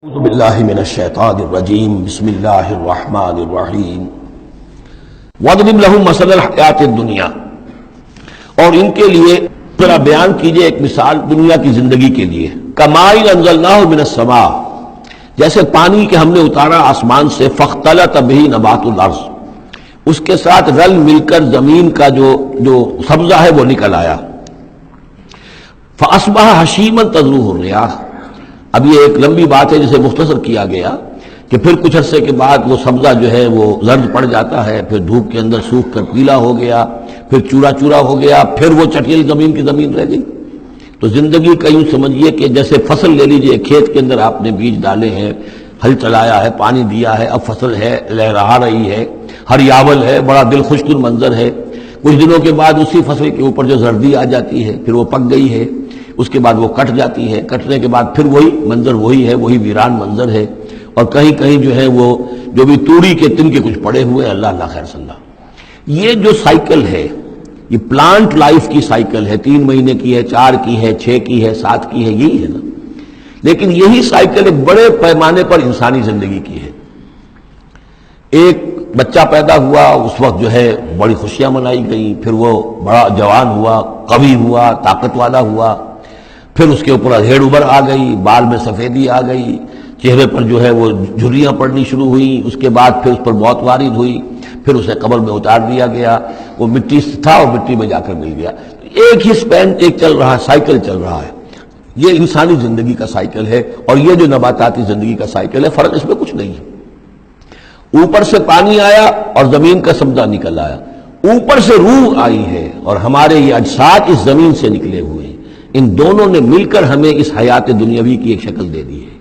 اعوذ باللہ من الشیطان الرجیم بسم اللہ الرحمن الرحیم وَاضْرِبْ لَهُمْ مَثَلَ الْحَيَاةِ الدُّنْيَا، اور ان کے لیے ذرا بیان کیجئے ایک مثال دنیا کی زندگی کے لیے. کَمَاءٍ أَنزَلْنَاهُ مِنَ السَّمَاءِ، جیسے پانی کہ ہم نے اتارا آسمان سے. فَاخْتَلَطَ بِهِ نَبَاتُ الْأَرْضِ، اس کے ساتھ رل مل کر زمین کا جو سبزہ ہے وہ نکل آیا. فَأَصْبَحَ هَشِيمًا تَذْرُوهُ الرِّيَاحُ، اب یہ ایک لمبی بات ہے جسے مختصر کیا گیا کہ پھر کچھ عرصے کے بعد وہ سبزہ جو ہے وہ زرد پڑ جاتا ہے، پھر دھوپ کے اندر سوکھ کر پیلا ہو گیا، پھر چورا چورا ہو گیا، پھر وہ چٹیل زمین کی زمین رہ گئی. تو زندگی کا یوں سمجھیے کہ جیسے فصل لے لیجئے، کھیت کے اندر آپ نے بیج ڈالے ہیں، ہل چلایا ہے، پانی دیا ہے، اب فصل ہے، لہرا رہی ہے، ہریاول ہے، بڑا دل خوش کن منظر ہے. کچھ دنوں کے بعد اسی فصل کے اوپر جو زردی آ جاتی ہے، پھر وہ پک گئی ہے، اس کے بعد وہ کٹ جاتی ہے، کٹنے کے بعد پھر وہی منظر وہی ہے، وہی ویران منظر ہے. اور کہیں کہیں جو ہے وہ جو بھی توڑی کے تن کے کچھ پڑے ہوئے ہیں. اللہ اللہ خیر صلی اللہ. یہ جو سائیکل ہے، یہ پلانٹ لائف کی سائیکل ہے، 3 مہینے کی ہے، 4 کی ہے، 6 کی ہے، 7 کی ہے، یہی ہے نا. لیکن یہی سائیکل ایک بڑے پیمانے پر انسانی زندگی کی ہے. ایک بچہ پیدا ہوا، اس وقت جو ہے بڑی خوشیاں منائی گئیں، پھر وہ بڑا جوان ہوا، قوی ہوا، طاقت والا ہوا، پھر اس کے اوپر ادھیڑ ابھر آ گئی، بال میں سفیدی آ گئی، چہرے پر جو ہے وہ جھریاں پڑنی شروع ہوئیں. اس کے بعد پھر اس پر موت وارد ہوئی، پھر اسے قبر میں اتار دیا گیا. وہ مٹی سے تھا اور مٹی میں جا کر مل گیا. ایک ہی سپین ایک چل رہا ہے، سائیکل چل رہا ہے. یہ انسانی زندگی کا سائیکل ہے، اور یہ جو نباتاتی زندگی کا سائیکل ہے، فرق اس میں کچھ نہیں ہے. اوپر سے پانی آیا اور زمین کا سبزہ نکل آیا، اوپر سے روح آئی ہے اور ہمارے یہ اجساد اس زمین سے نکلے ہوئے ہیں. ان دونوں نے مل کر ہمیں اس حیات دنیاوی کی ایک شکل دے دی ہے.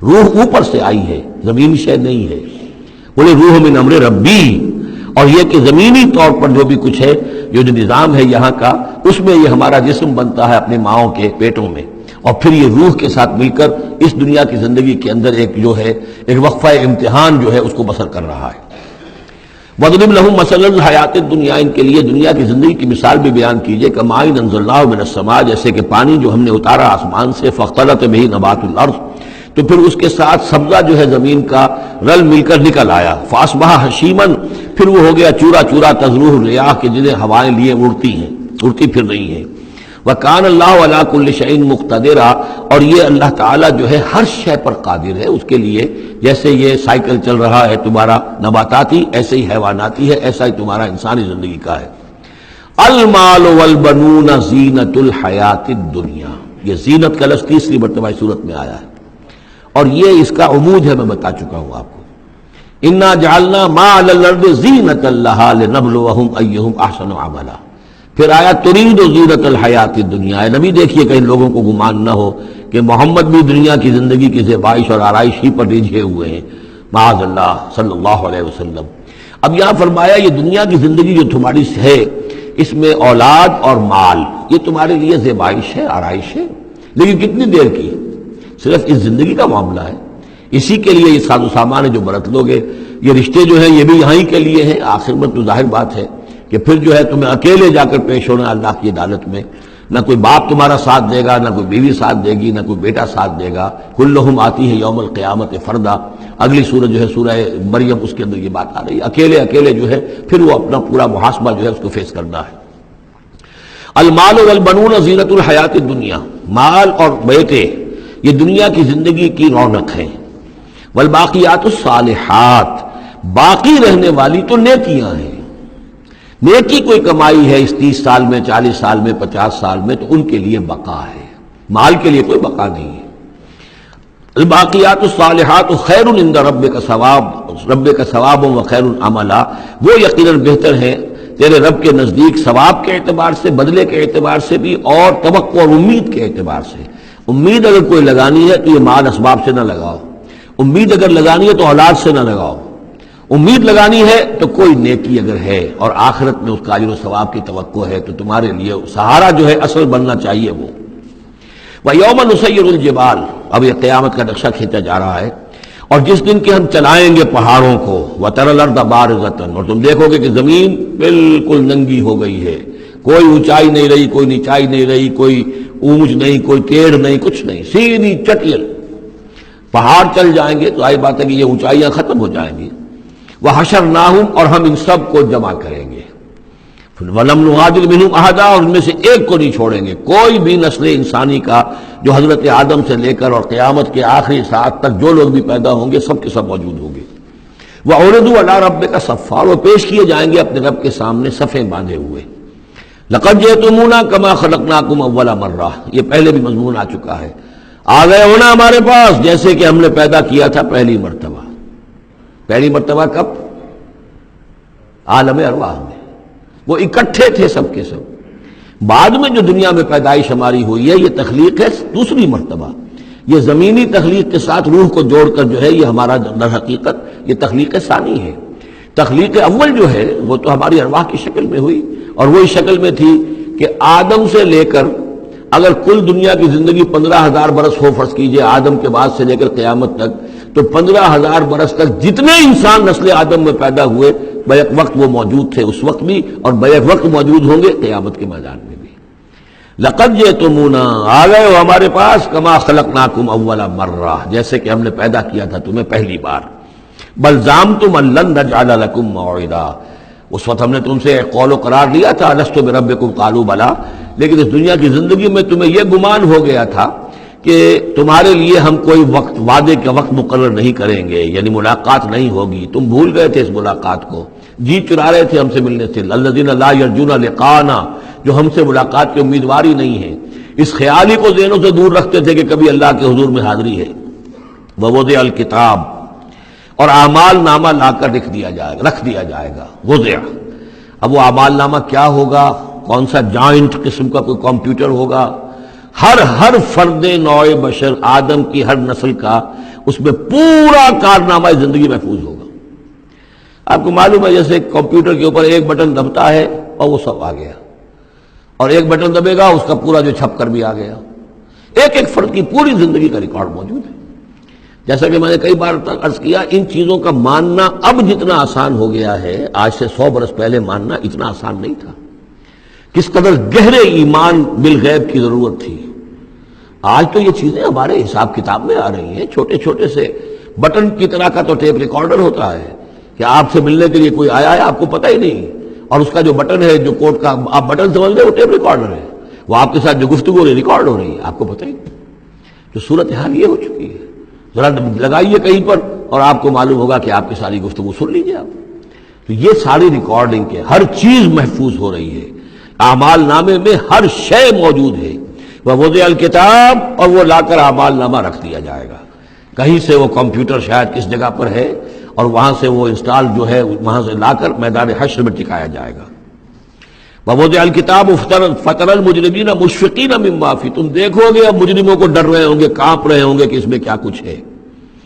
روح اوپر سے آئی ہے، زمینی شے نہیں ہے. بولے روح من امر ربی. اور یہ کہ زمینی طور پر جو بھی کچھ ہے، جو نظام ہے یہاں کا، اس میں یہ ہمارا جسم بنتا ہے اپنے ماؤں کے پیٹوں میں، اور پھر یہ روح کے ساتھ مل کر اس دنیا کی زندگی کے اندر ایک جو ہے ایک وقفہ امتحان جو ہے اس کو بسر کر رہا ہے. وَاضْرِبْ لَهُمْ مَثَلَ الْحَيَاةِ الدُّنْيَا، ان کے لیے دنیا کی زندگی کی مثال بھی بیان کیجئے. کَمَاءٍ أَنزَلْنَاهُ مِنَ السَّمَاءِ، جیسے کہ پانی جو ہم نے اتارا آسمان سے. فَاخْتَلَطَ بِهِ نَبَاتُ الْأَرْضِ، تو پھر اس کے ساتھ سبزہ جو ہے زمین کا رل مل کر نکل آیا. فَأَصْبَحَ هَشِيمًا، پھر وہ ہو گیا چورا چورا. تَذْرُوهُ الرِّيَاحُ، کہ جنہیں ہوائیں لیے اڑتی ہیں، اڑتی پھر رہی ہیں. وَكَانَ اللَّهُ عَلَىٰ كُلِّ شَيْءٍ مُقْتَدِرًا، اور یہ اللہ تعالیٰ جو ہے ہر شے پر قادر ہے. اس کے لیے جیسے یہ سائیکل چل رہا ہے تمہارا نباتاتی، ایسے ہی حیواناتی ہے، ایسا ہی تمہارا انسانی زندگی کا ہے. المال والبنون زینت الحیات الدنیا، یہ زینت کا لفظ تیسری مرتبہ اس صورت میں آیا ہے، اور یہ اس کا عمود ہے، میں بتا چکا ہوں آپ کو. انا جعلنا ما علی الارض زینۃ لہا لنبلوہم ایہم احسن عملا. پھر آیا ترید زینت الحیات الدنیا. اے نبی دیکھیے کہیں لوگوں کو گمان نہ ہو کہ محمد بھی دنیا کی زندگی کی زیبائش اور آرائش ہی پر رجھے ہوئے ہیں. معاذ اللہ صلی اللہ علیہ وسلم. اب یہاں فرمایا یہ دنیا کی زندگی جو تمہاری ہے، اس میں اولاد اور مال یہ تمہارے لیے زیبائش ہے، آرائش ہے، لیکن کتنی دیر کی؟ صرف اس زندگی کا معاملہ ہے. اسی کے لیے یہ ساز و سامان ہے جو برت لو گے. یہ رشتے جو ہیں یہ بھی یہاں ہی کے لیے ہیں. آخر میں تو ظاہر بات ہے کہ پھر جو ہے تمہیں اکیلے جا کر پیش ہونا اللہ کی عدالت میں. نہ کوئی باپ تمہارا ساتھ دے گا، نہ کوئی بیوی ساتھ دے گی، نہ کوئی بیٹا ساتھ دے گا. کلہم آتی ہے یوم القیامت فردا. اگلی سورہ جو ہے سورہ مریم، اس کے اندر یہ بات آ رہی ہے. اکیلے اکیلے جو ہے پھر وہ اپنا پورا محاسبہ جو ہے اس کو فیس کرنا ہے. المال والبنون زینت الحیات الدنیا، مال اور بیٹے یہ دنیا کی زندگی کی رونق ہے. والباقیات الصالحات، باقی رہنے والی تو نیکیاں ہیں. نیکی کوئی کمائی ہے اس 30 سال میں، 40 سال میں، 50 سال میں، تو ان کے لیے بقا ہے. مال کے لیے کوئی بقا نہیں ہے. الباقیات الصالحات خیر عند ربک ثواب، ربک ثواب و خیر عملا، وہ یقیناً بہتر ہیں تیرے رب کے نزدیک ثواب کے اعتبار سے، بدلے کے اعتبار سے بھی، اور توقع اور امید کے اعتبار سے. امید اگر کوئی لگانی ہے تو یہ مال اسباب سے نہ لگاؤ. امید اگر لگانی ہے تو اولاد سے نہ لگاؤ. امید لگانی ہے تو کوئی نیکی اگر ہے اور آخرت میں اس کا اجر و ثواب کی توقع ہے تو تمہارے لیے سہارا جو ہے اصل بننا چاہیے وہ. وَيَوْمَ نُسَيِّرُ الْجِبَالَ، اب یہ قیامت کا نقشہ کھینچا جا رہا ہے. اور جس دن کے ہم چلائیں گے پہاڑوں کو، وَتَرَى الْأَرْضَ بَارِزَةً، اور تم دیکھو گے کہ زمین بالکل ننگی ہو گئی ہے. کوئی اونچائی نہیں رہی، کوئی نیچائی نہیں رہی، کوئی اونچ نہیں، کوئی ٹیڑھ نہیں، کچھ نہیں، سیدھی چٹیل. پہاڑ چل جائیں گے تو آئی بات ہے کہ یہ اونچائیاں ختم ہو جائیں گی. وحشرناہم، اور ہم ان سب کو جمع کریں گے. وَلَمْ نُغَادِرْ مِنْهُمْ أَحَدًا، اور ان میں سے ایک کو نہیں چھوڑیں گے. کوئی بھی نسل انسانی کا جو حضرت آدم سے لے کر اور قیامت کے آخری ساعت تک جو لوگ بھی پیدا ہوں گے سب کے سب موجود ہوں گے. وَعُرِضُوا عَلَىٰ رَبِّكَ صَفًّا، وہ پیش کیے جائیں گے اپنے رب کے سامنے صفیں باندھے ہوئے. لَقَدْ جِئْتُمُونَا كَمَا خَلَقْنَاكُمْ أَوَّلَ مَرَّةٍ، یہ پہلے بھی مضمون آ چکا ہے. آ گئے ہونا ہمارے پاس جیسے کہ ہم نے پیدا کیا تھا پہلی مرتبہ. پہلی مرتبہ کب؟ عالم ارواح میں. وہ اکٹھے تھے سب کے سب. بعد میں جو دنیا میں پیدائش ہماری ہوئی ہے یہ تخلیق ہے دوسری مرتبہ. یہ زمینی تخلیق کے ساتھ روح کو جوڑ کر جو ہے یہ ہمارا در حقیقت یہ تخلیق ثانی ہے. تخلیق اول جو ہے وہ تو ہماری ارواح کی شکل میں ہوئی، اور وہی شکل میں تھی کہ آدم سے لے کر اگر کل دنیا کی زندگی 15,000 برس ہو، فرض کیجئے آدم کے بعد سے لے کر قیامت تک، تو 15,000 برس تک جتنے انسان نسل آدم میں پیدا ہوئے بیک وقت وہ موجود تھے اس وقت بھی، اور بیک وقت موجود ہوں گے قیامت کے میدان میں بھی. لقد جئتمونا، آ گئے ہو ہمارے پاس، کما خلقناکم اول مرہ، جیسے کہ ہم نے پیدا کیا تھا تمہیں پہلی بار. بل زعمتم ان لن نجعل لکم موعدا، اس وقت ہم نے تم سے ایک قول و قرار لیا تھا الست بربکم قالوا بلا، لیکن اس دنیا کی زندگی میں تمہیں یہ گمان ہو گیا تھا کہ تمہارے لیے ہم کوئی وقت وعدے کا وقت مقرر نہیں کریں گے، یعنی ملاقات نہیں ہوگی. تم بھول گئے تھے اس ملاقات کو، جی چرا رہے تھے ہم سے ملنے سے. الذین لا یرجون لقاءنا، جو ہم سے ملاقات کی امیدوار ہی نہیں ہے، اس خیال ہی کو ذہنوں سے دور رکھتے تھے کہ کبھی اللہ کے حضور میں حاضری ہے. ووضع الکتاب، اور اعمال نامہ لا کر رکھ دیا جائے گا. وضع، اب وہ اعمال نامہ کیا ہوگا؟ کون سا جوائنٹ قسم کا کوئی کمپیوٹر ہوگا؟ ہر فرد نوع بشر آدم کی ہر نسل کا اس میں پورا کارنامہ زندگی محفوظ ہوگا. آپ کو معلوم ہے جیسے کمپیوٹر کے اوپر ایک بٹن دبتا ہے اور وہ سب آ گیا، اور ایک بٹن دبے گا اس کا پورا جو چھپ کر بھی آ گیا. ایک ایک فرد کی پوری زندگی کا ریکارڈ موجود ہے. جیسا کہ میں نے کئی بار عرض کیا، ان چیزوں کا ماننا اب جتنا آسان ہو گیا ہے آج سے 100 برس پہلے ماننا اتنا آسان نہیں تھا. کس قدر گہرے ایمان بالغیب کی ضرورت تھی. آج تو یہ چیزیں ہمارے حساب کتاب میں آ رہی ہیں. چھوٹے چھوٹے سے بٹن کی طرح کا تو ٹیپ ریکارڈر ہوتا ہے کہ آپ سے ملنے کے لیے کوئی آیا ہے آپ کو پتہ ہی نہیں، اور اس کا جو بٹن ہے جو کوڈ کا آپ بٹن سمجھ لیں وہ ٹیپ ریکارڈر ہے، وہ آپ کے ساتھ جو گفتگو ریکارڈ ہو رہی ہے آپ کو پتہ ہی نہیں. تو صورتحال یہ ہو چکی ہے. ذرا لگائیے کہیں پر اور آپ کو معلوم ہوگا کہ آپ کی ساری گفتگو سن لیجیے آپ. تو یہ ساری ریکارڈنگ کے ہر چیز محفوظ ہو رہی ہے. اعمال نامے میں ہر شے موجود ہے. ووضع الکتاب، اور وہ لا کر اعمال نامہ رکھ دیا جائے گا. کہیں سے وہ کمپیوٹر شاید کس جگہ پر ہے اور وہاں سے وہ انسٹال جو ہے وہاں سے لا کر میدان حشر میں ٹکایا جائے گا. ووضع الکتاب فتر المجرمین مشفقین مما فیہ، تم دیکھو گے اب مجرموں کو ڈر رہے ہوں گے، کانپ رہے ہوں گے کہ اس میں کیا کچھ ہے.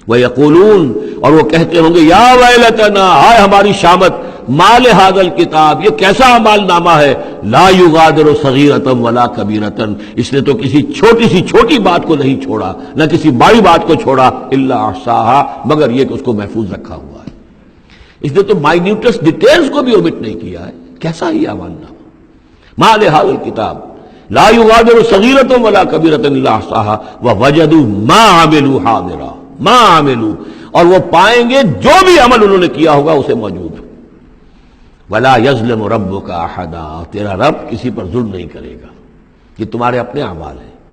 ویقولون، اور وہ کہتے ہوں گے یا ویلتنا، ہائے ہماری شامت، ما لہذا الکتاب، یہ کیسا اعمال نامہ ہے، لا یغادر صغیرۃ ولا کبیرۃ، اس نے تو کسی چھوٹی سی چھوٹی بات کو نہیں چھوڑا، نہ کسی بڑی بات کو چھوڑا، الا احصاھا، مگر یہ کہ اس کو محفوظ رکھا ہوا ہے. اس نے تو مائنیوٹس ڈیٹیلز کو بھی اومٹ نہیں کیا ہے. کیسا ہی اعمال نامہ. ما لہذا الکتاب لا یغادر صغیرۃ ولا کبیرۃ الا احصاھا ووجدوا ما عملوا حاضرا، ما عملوا، اور وہ پائیں گے جو بھی عمل انہوں نے کیا ہوگا اسے موجود. ولا یظلم ربک احدا، تیرا رب کسی پر ظلم نہیں کرے گا. یہ تمہارے اپنے اعمال ہیں.